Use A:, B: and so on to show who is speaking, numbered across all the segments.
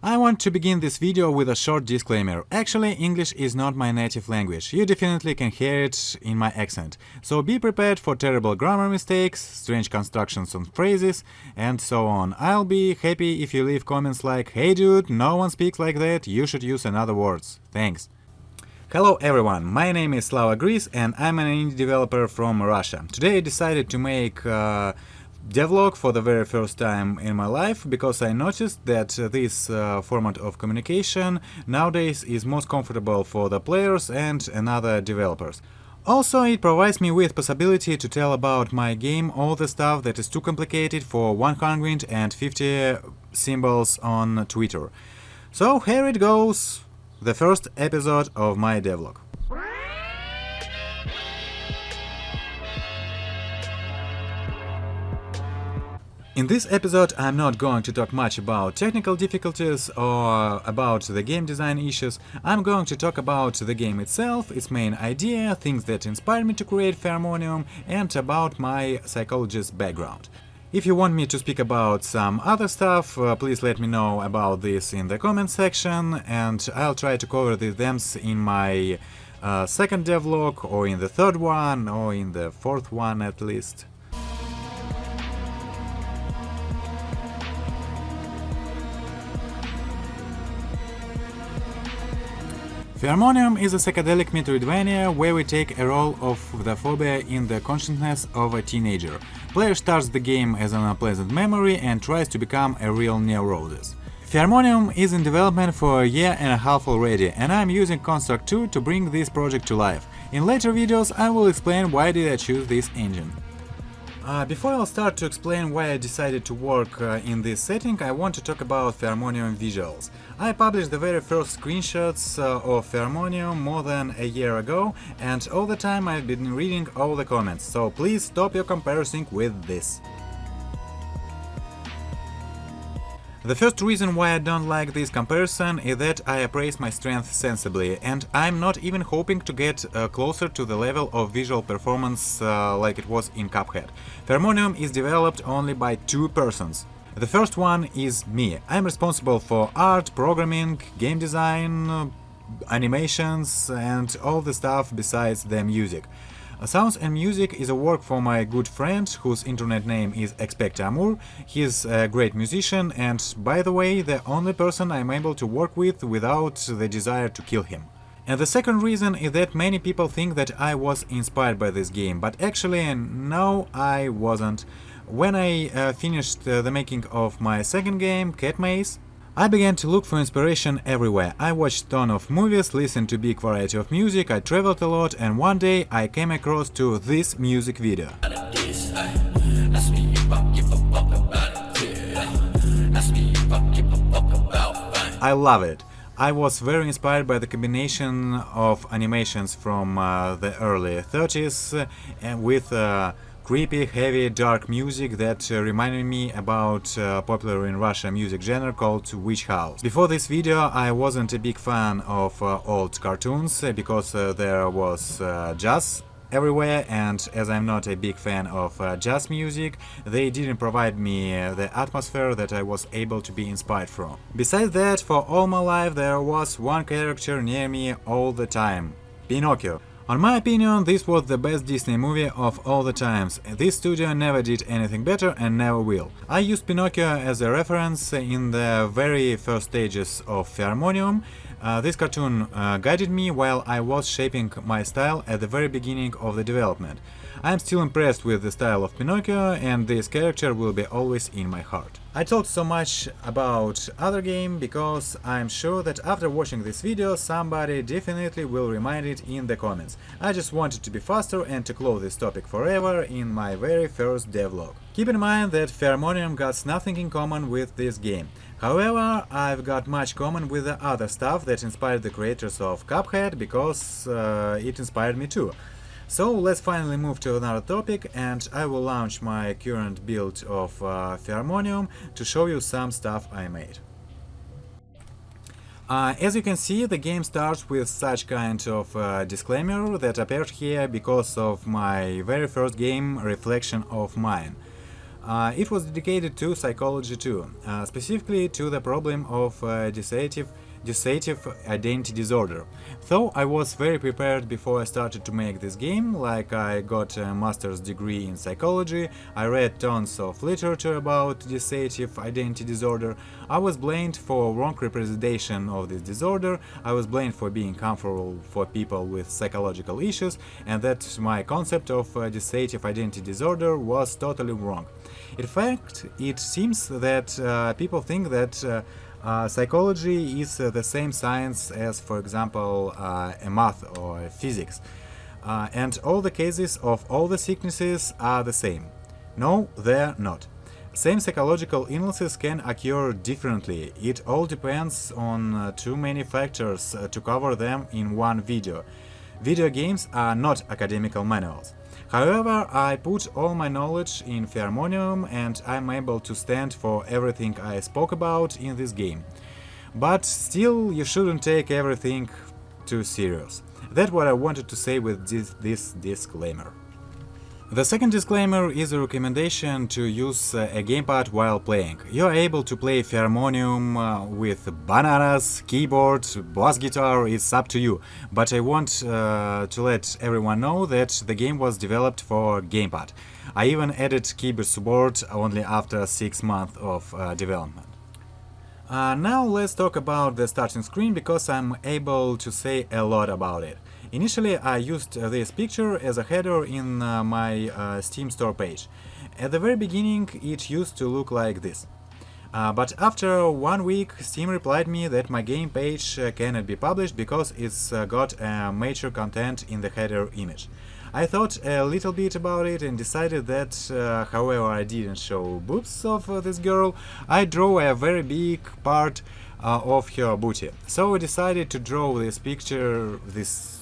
A: I want to begin this video with a short disclaimer. Actually, English is not my native language. You definitely can hear it in my accent. So be prepared for terrible grammar mistakes, strange constructions on phrases, and so on. I'll be happy if you leave comments like, "Hey dude, no one speaks like that, you should use another words. Thanks." Hello everyone, my name is Slava Gris and I'm an indie developer from Russia. Today I decided to make Devlog for the very first time in my life because I noticed that this format of communication nowadays is most comfortable for the players and other developers. Also, it provides me with possibility to tell about my game all the stuff that is too complicated for 150 symbols on Twitter. So here it goes, the first episode of my devlog. In this episode I'm not going to talk much about technical difficulties or about the game design issues. I'm going to talk about the game itself, its main idea, things that inspired me to create Fearmonium, and about my psychologist background. If you want me to speak about some other stuff, please let me know about this in the comment section, and I'll try to cover the themes in my second devlog, or in the third one, or in the fourth one at least. Fearmonium is a psychedelic Metroidvania where we take a role of the phobia in the consciousness of a teenager. Player starts the game as an unpleasant memory and tries to become a real neurosis. Fearmonium is in development for a year and a half already, and I'm using Construct 2 to bring this project to life. In later videos I will explain why did I choose this engine. Before I'll start to explain why I decided to work in this setting, I want to talk about Fearmonium visuals. I published the very first screenshots of Fearmonium more than a year ago, and all the time I've been reading all the comments, so please stop your comparison with this. The first reason why I don't like this comparison is that I appraise my strength sensibly, and I'm not even hoping to get closer to the level of visual performance like it was in Cuphead. Fearmonium is developed only by two persons. The first one is me. I'm responsible for art, programming, game design, animations, and all the stuff besides the music. Sounds and music is a work for my good friend, whose internet name is Expect Amour. He's a great musician and, by the way, the only person I'm able to work with without the desire to kill him. And the second reason is that many people think that I was inspired by this game, but actually no, I wasn't. When I finished the making of my second game, Cat Maze, I began to look for inspiration everywhere. I watched a ton of movies, listened to big variety of music, I traveled a lot, and one day I came across to this music video. I love it. I was very inspired by the combination of animations from the early 30s and with creepy, heavy, dark music that reminded me about popular in Russia music genre called Witch House. Before this video I wasn't a big fan of old cartoons because there was jazz everywhere, and as I'm not a big fan of jazz music, they didn't provide me the atmosphere that I was able to be inspired from. Besides that, for all my life there was one character near me all the time: Pinocchio. On my opinion, this was the best Disney movie of all the times. This studio never did anything better and never will. I used Pinocchio as a reference in the very first stages of Fearmonium. This cartoon guided me while I was shaping my style at the very beginning of the development. I'm still impressed with the style of Pinocchio, and this character will be always in my heart. I talked so much about other game because I'm sure that after watching this video somebody definitely will remind it in the comments. I just wanted to be faster and to close this topic forever in my very first devlog. Keep in mind that Fearmonium got nothing in common with this game. However, I've got much common with the other stuff that inspired the creators of Cuphead, because it inspired me too. So let's finally move to another topic, and I will launch my current build of Fearmonium to show you some stuff I made. As you can see, the game starts with such kind of disclaimer that appeared here because of my very first game, Reflection of Mine. It was dedicated to psychology too, specifically to the problem of dissociative identity disorder. Though I was very prepared before I started to make this game, like I got a master's degree in psychology, I read tons of literature about dissociative identity disorder, I was blamed for wrong representation of this disorder, I was blamed for being harmful for people with psychological issues, and that my concept of dissociative identity disorder was totally wrong. In fact, it seems that people think that psychology is the same science as, for example, a math or physics, and all the cases of all the sicknesses are the same. No, they're not. Same psychological illnesses can occur differently. It all depends on too many factors to cover them in one video. Video games are not academical manuals. However, I put all my knowledge in Fearmonium and I'm able to stand for everything I spoke about in this game. But still, you shouldn't take everything too serious. That's what I wanted to say with this disclaimer. The second disclaimer is a recommendation to use a gamepad while playing. You are able to play Fearmonium with bananas, keyboard, bass guitar, it's up to you. But I want to let everyone know that the game was developed for gamepad. I even added keyboard support only after 6 months of development. Now let's talk about the starting screen because I'm able to say a lot about it. Initially, I used this picture as a header in my Steam store page. At the very beginning, it used to look like this. But after 1 week, Steam replied me that my game page cannot be published because it's got mature content in the header image. I thought a little bit about it and decided that, however I didn't show boobs of this girl, I draw a very big part of her booty. So I decided to draw this picture, this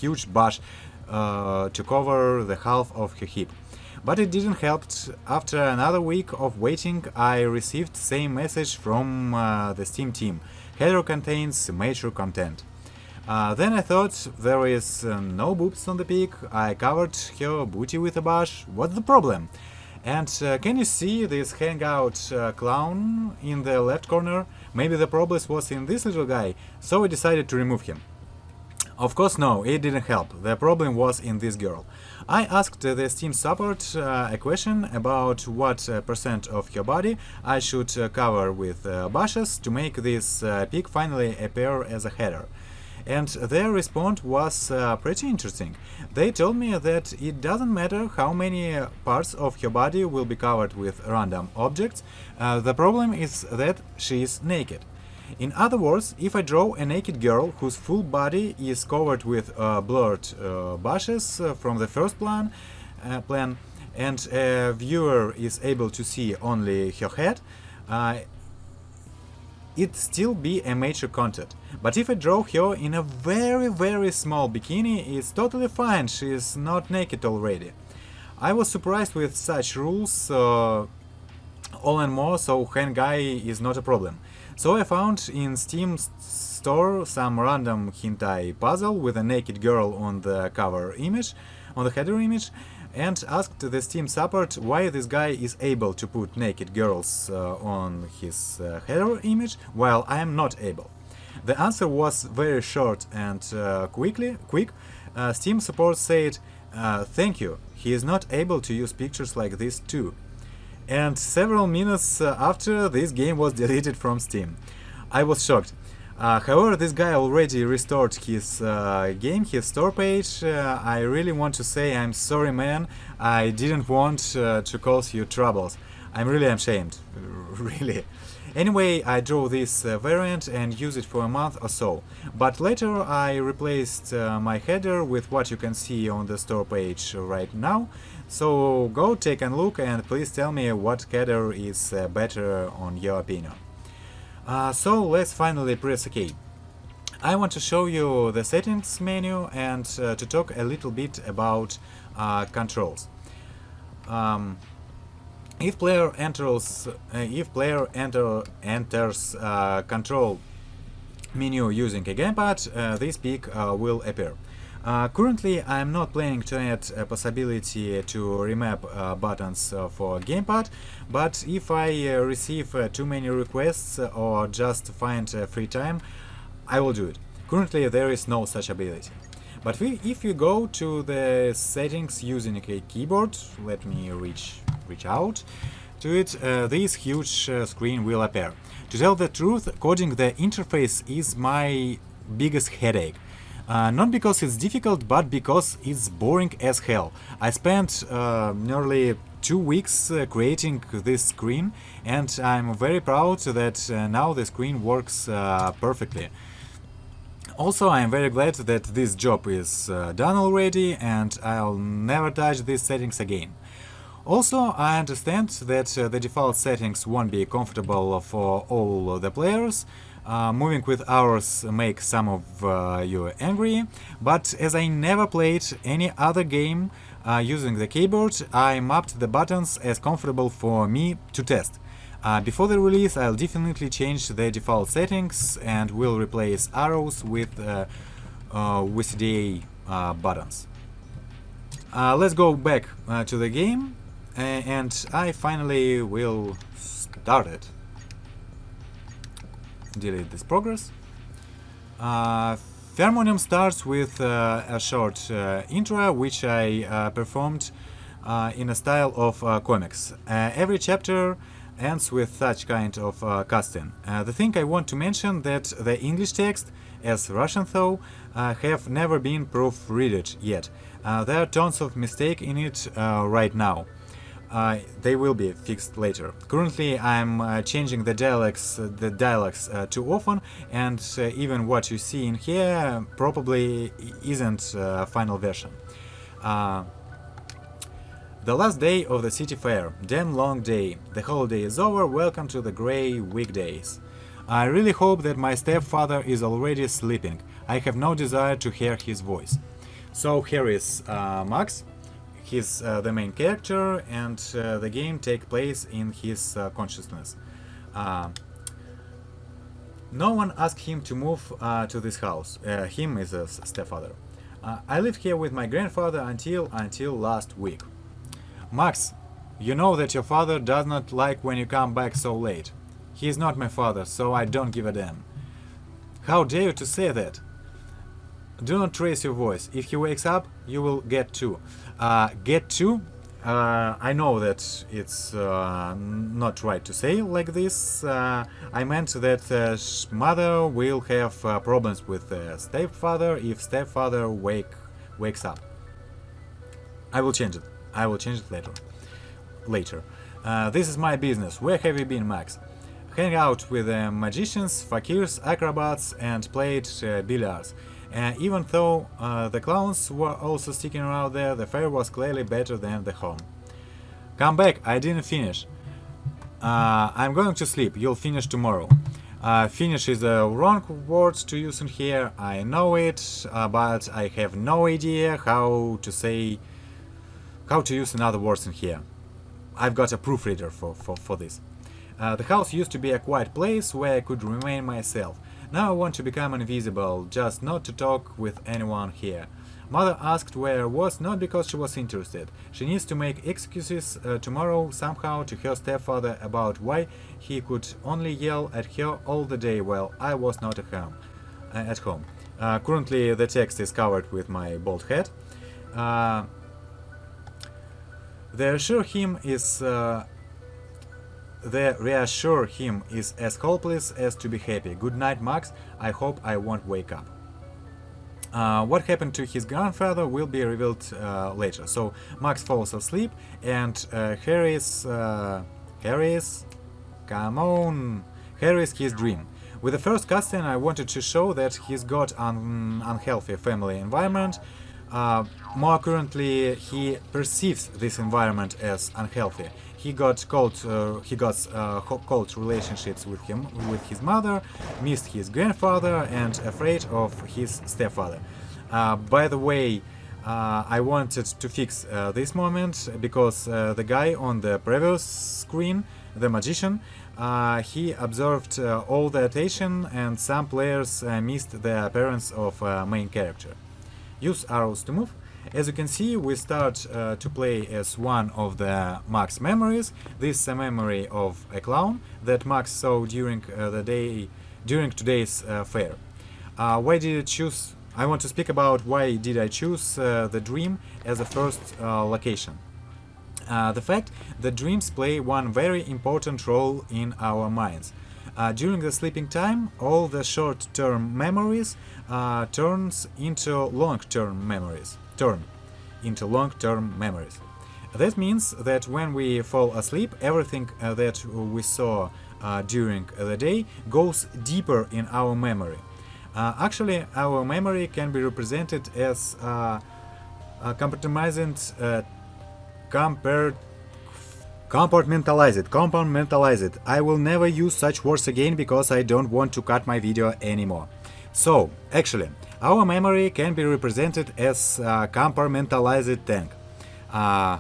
A: huge bush to cover the half of her hip. But it didn't help. After another week of waiting, I received same message from the Steam team. Header contains mature content. Then I thought there is no boobs on the pic. I covered her booty with a brush. What's the problem? And can you see this hangout clown in the left corner? Maybe the problem was in this little guy, so I decided to remove him. Of course, no, it didn't help. The problem was in this girl. I asked the Steam support a question about what percent of her body I should cover with brushes to make this pic finally appear as a header. And their response was pretty interesting. They told me that it doesn't matter how many parts of her body will be covered with random objects, the problem is that she is naked. In other words, if I draw a naked girl whose full body is covered with blurred brushes from the first plan, and a viewer is able to see only her head, it still be a mature content. But if I draw her in a very small bikini, it's totally fine, she is not naked already. I was surprised with such rules, all and more, so hentai is not a problem. So I found in Steam store some random hentai puzzle with a naked girl on the cover image, on the header image, and asked the Steam support why this guy is able to put naked girls on his header image while I am not able. The answer was very short and quick. Steam support said, "Thank you, he is not able to use pictures like this too." And several minutes after, this game was deleted from Steam. I was shocked. However, this guy already restored his game, his store page. I really want to say I'm sorry, man. I didn't want to cause you troubles. I'm really ashamed. Really. Anyway, I drew this variant and used it for a month or so. But later I replaced my header with what you can see on the store page right now. So go take a look and please tell me what header is better on your opinion. So let's finally press OK. I want to show you the settings menu and to talk a little bit about controls. If player enters control menu using a gamepad, this pic will appear. Currently, I'm not planning to add a possibility to remap buttons for Gamepad, but if I receive too many requests or just find free time, I will do it. Currently, there is no such ability. But if you go to the settings using a keyboard, let me reach out to it, this huge screen will appear. To tell the truth, coding the interface is my biggest headache. Not because it's difficult, but because it's boring as hell. I spent nearly 2 weeks creating this screen, and I'm very proud that now the screen works perfectly. Also, I am very glad that this job is done already, and I'll never touch these settings again. Also, I understand that the default settings won't be comfortable for all the players. Moving with hours make some of you angry, but as I never played any other game using the keyboard, I mapped the buttons as comfortable for me to test. Before the release, I'll definitely change the default settings and will replace arrows with WCDA buttons. Let's go back to the game, and I finally will start it. Delete this progress. Fearmonium starts with a short intro, which I performed in a style of comics. Every chapter ends with such kind of casting. The thing I want to mention that the English text, as Russian though, have never been proofreaded yet. There are tons of mistake in it right now. They will be fixed later. Currently, I'm changing the dialogues too often, and even what you see in here probably isn't final version. The last day of the city fair. Damn long day. The holiday is over. Welcome to the grey weekdays. I really hope that my stepfather is already sleeping. I have no desire to hear his voice. So here is Max. He's the main character, and the game takes place in his consciousness. No one asked him to move to this house. Him is a stepfather. I lived here with my grandfather until last week. Max, you know that your father does not like when you come back so late. He is not my father, so I don't give a damn. How dare you to say that? Do not raise your voice. If he wakes up, you will get two. Get two? I know that it's not right to say like this. I meant that mother will have problems with stepfather if stepfather wakes up. I will change it. I will change it later. This is my business. Where have you been, Max? Hang out with magicians, fakirs, acrobats, and played billiards. Even though the clowns were also sticking around there, the fair was clearly better than the home. Come back, I didn't finish. I'm going to sleep, you'll finish tomorrow. Finish is a wrong word to use in here, I know it, but I have no idea how to use another words in here. I've got a proofreader for this. The house used to be a quiet place where I could remain myself. Now I want to become invisible, just not to talk with anyone here. Mother asked where I was, not because she was interested. She needs to make excuses tomorrow somehow to her stepfather about why he could only yell at her all the day while I was not at home. Currently the text is covered with my bald head. They reassure him is as hopeless as to be happy. Good night, Max. I hope I won't wake up. What happened to his grandfather will be revealed later. So Max falls asleep, and Harry's his dream. With the first casting, I wanted to show that he's got an unhealthy family environment. More currently, he perceives this environment as unhealthy. He got cold relationships with his mother, missed his grandfather, and afraid of his stepfather. By the way, I wanted to fix this moment because the guy on the previous screen, the magician, he observed all the attention, and some players missed the appearance of main character. use arrows to move. As you can see, we start to play as one of the Max memories. This is a memory of a clown that Max saw during today's fair. Why did I choose? I want to speak about why did I choose the dream as a first location. The fact that dreams play one very important role in our minds. During the sleeping time, all the short-term memories turns into long-term memories. That means that when we fall asleep, everything that we saw during the day goes deeper in our memory. Actually, our memory can be represented as compartmentalized. I will never use such words again because I don't want to cut my video anymore. So, actually, our memory can be represented as a compartmentalized tank. I've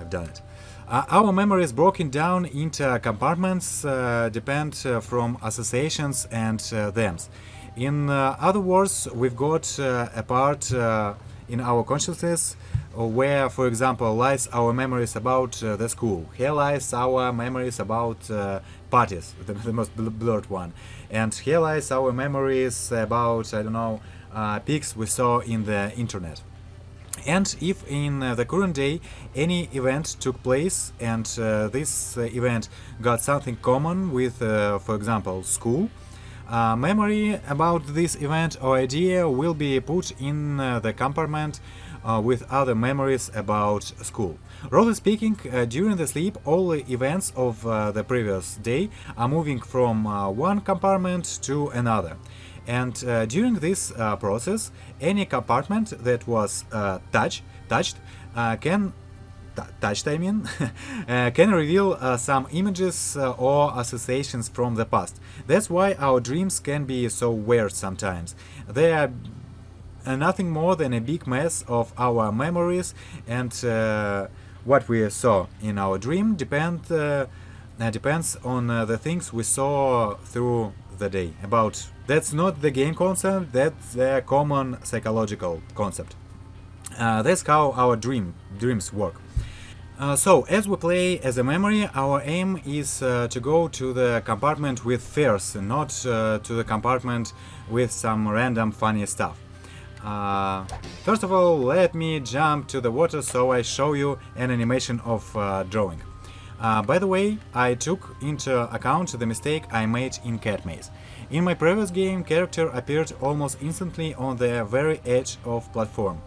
A: done it. Our memory is broken down into compartments, depend from associations and thems. In other words, we've got a part in our consciousness where, for example, lies our memories about the school. Here lies our memories about parties, the most blurred one. And here lies our memories about, I don't know, pics we saw in the internet. And if in the current day any event took place and this event got something common with, for example, school, memory about this event or idea will be put in the compartment with other memories about school. Roughly speaking, during the sleep, all the events of the previous day are moving from one compartment to another. And during this process, any compartment that was touched can reveal some images or associations from the past. That's why our dreams can be so weird sometimes. They are nothing more than a big mess of our memories, and what we saw in our dream depends on the things we saw through the day. That's not the game concept, that's the common psychological concept. That's how our dreams work. So, as we play as a memory, our aim is to go to the compartment with fears, not to the compartment with some random funny stuff. First of all, let me jump to the water so I show you an animation of drawing. By the way, I took into account the mistake I made in Cat Maze. In my previous game, character appeared almost instantly on the very edge of platform.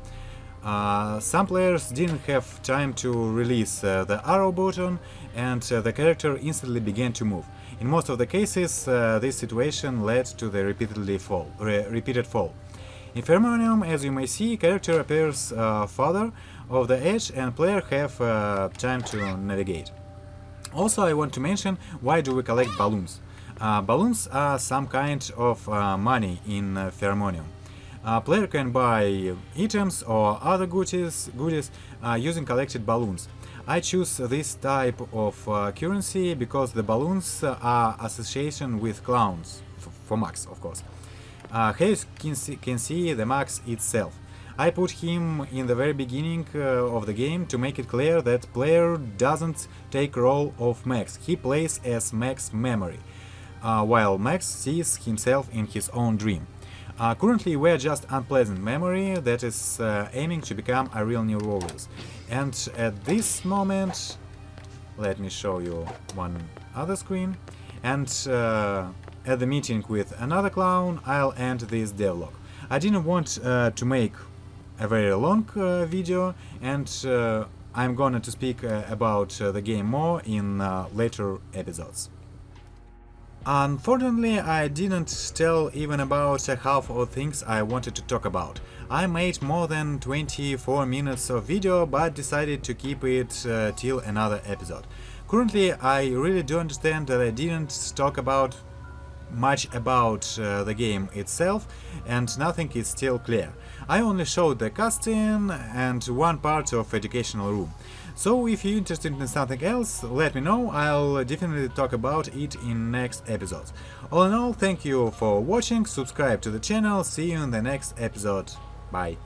A: Some players didn't have time to release the arrow button, and the character instantly began to move. In most of the cases, this situation led to the repeated fall. In Fearmonium, as you may see, character appears farther of the edge, and player have time to navigate. Also, I want to mention why do we collect balloons. Balloons are some kind of money in Fearmonium. Player can buy items or other goodies using collected balloons. I choose this type of currency because the balloons are association with clowns, for Max, of course. Here you can see the Max itself. I put him in the very beginning of the game to make it clear that player doesn't take role of Max. He plays as Max memory, while Max sees himself in his own dream. Currently, we're just unpleasant memory that is aiming to become a real new Warriors. And at this moment, let me show you one other screen. And at the meeting with another clown, I'll end this devlog. I didn't want to make a very long video, and I'm going to speak about the game more in later episodes. Unfortunately, I didn't tell even about half of things I wanted to talk about. I made more than 24 minutes of video, but decided to keep it till another episode. Currently, I really do understand that I didn't talk about much about the game itself, and nothing is still clear. I only showed the casting and one part of educational room. So if you're interested in something else, let me know, I'll definitely talk about it in next episodes. All in all, thank you for watching, subscribe to the channel, see you in the next episode, bye.